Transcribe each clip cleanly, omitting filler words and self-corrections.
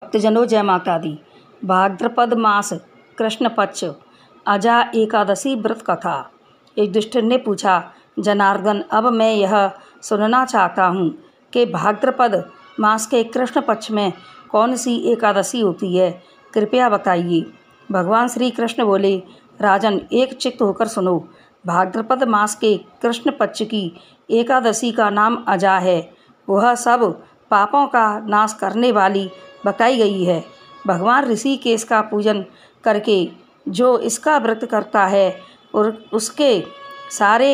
भक्तजनों जय माता दी। भाद्रपद मास कृष्ण पक्ष अजा एकादशी व्रत कथा। युधिष्ठिर ने पूछा, जनार्दन, अब मैं यह सुनना चाहता हूँ कि भाद्रपद मास के कृष्ण पक्ष में कौन सी एकादशी होती है, कृपया बताइए। भगवान श्री कृष्ण बोले, राजन, एक चित्त होकर सुनो। भाद्रपद मास के कृष्ण पक्ष की एकादशी का नाम अजा है। वह सब पापों का नाश करने वाली बताई गई है। भगवान ऋषिकेश का पूजन करके जो इसका व्रत करता है और उसके सारे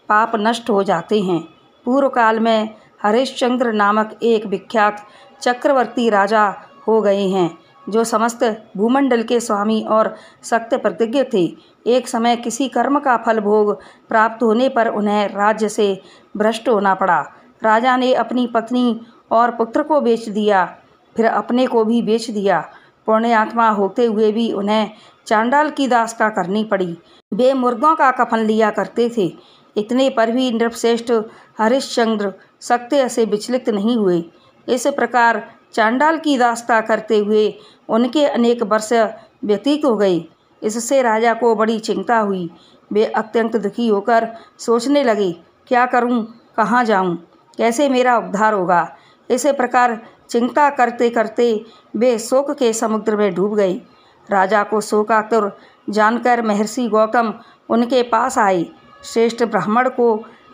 पाप नष्ट हो जाते हैं। पूर्व काल में हरिश्चंद्र नामक एक विख्यात चक्रवर्ती राजा हो गए हैं, जो समस्त भूमंडल के स्वामी और सत्य प्रतिज्ञ थे। एक समय किसी कर्म का फल भोग प्राप्त होने पर उन्हें राज्य से भ्रष्ट होना पड़ा। राजा ने अपनी पत्नी और पुत्र को बेच दिया, फिर अपने को भी बेच दिया। पुण्य आत्मा होते हुए भी उन्हें चांडाल की दासता करनी पड़ी। वे मुर्दों का कफन लिया करते थे। इतने पर भी नृपश्रेष्ठ हरिश्चंद्र सत्य से विचलित नहीं हुए। इस प्रकार चांडाल की दासता करते हुए उनके अनेक वर्ष व्यतीत हो गए। इससे राजा को बड़ी चिंता हुई। वे अत्यंत दुखी होकर सोचने लगे, क्या करूं, कहाँ जाऊं, कैसे मेरा उद्धार होगा। इस प्रकार चिंता करते करते वे शोक के समुद्र में डूब गए। राजा को शोकातुर जानकर महर्षि गौतम उनके पास आए। श्रेष्ठ ब्राह्मण को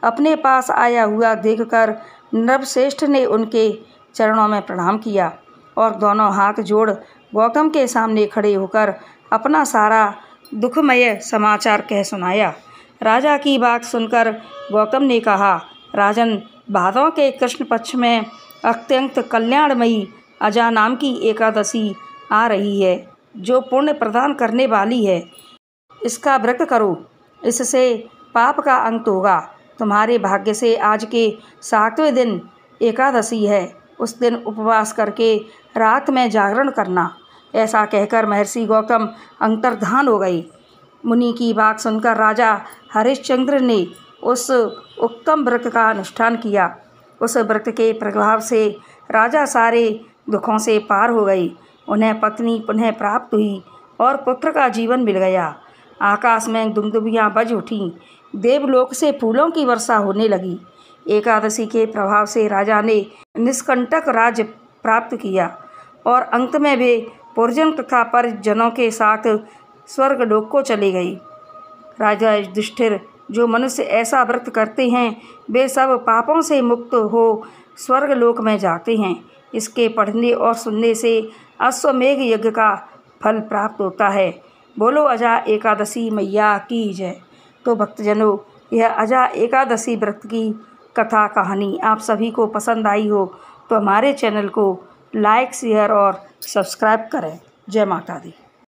अपने पास आया हुआ देखकर नृपश्रेष्ठ ने उनके चरणों में प्रणाम किया और दोनों हाथ जोड़ गौतम के सामने खड़े होकर अपना सारा दुखमय समाचार कह सुनाया। राजा की बात सुनकर गौतम ने कहा, राजन, भादों के कृष्ण पक्ष में अत्यंत कल्याणमयी अजा नाम की एकादशी आ रही है, जो पुण्य प्रदान करने वाली है। इसका व्रत करो, इससे पाप का अंत होगा। तुम्हारे भाग्य से आज के 7वें दिन एकादशी है। उस दिन उपवास करके रात में जागरण करना। ऐसा कहकर महर्षि गौतम अंतर्धान हो गए। मुनि की बात सुनकर राजा हरिश्चंद्र ने उस उत्तम व्रत का अनुष्ठान किया। उस व्रत के प्रभाव से राजा सारे दुखों से पार हो गए। उन्हें पत्नी पुनः प्राप्त हुई और पुत्र का जीवन मिल गया। आकाश में दुंदुभियाँ बज उठीं। देवलोक से फूलों की वर्षा होने लगी। एकादशी के प्रभाव से राजा ने निष्कंटक राज्य प्राप्त किया और अंत में वे पुरजन तथा परिजनों के साथ स्वर्गलोक को चले गए। राजा युधिष्ठिर, जो मनुष्य ऐसा व्रत करते हैं वे सब पापों से मुक्त हो स्वर्गलोक में जाते हैं। इसके पढ़ने और सुनने से अश्वमेघ यज्ञ का फल प्राप्त होता है। बोलो अजा एकादशी मैया की जय। तो भक्तजनों, यह अजा एकादशी व्रत की कथा कहानी आप सभी को पसंद आई हो तो हमारे चैनल को लाइक, शेयर और सब्सक्राइब करें। जय माता दी।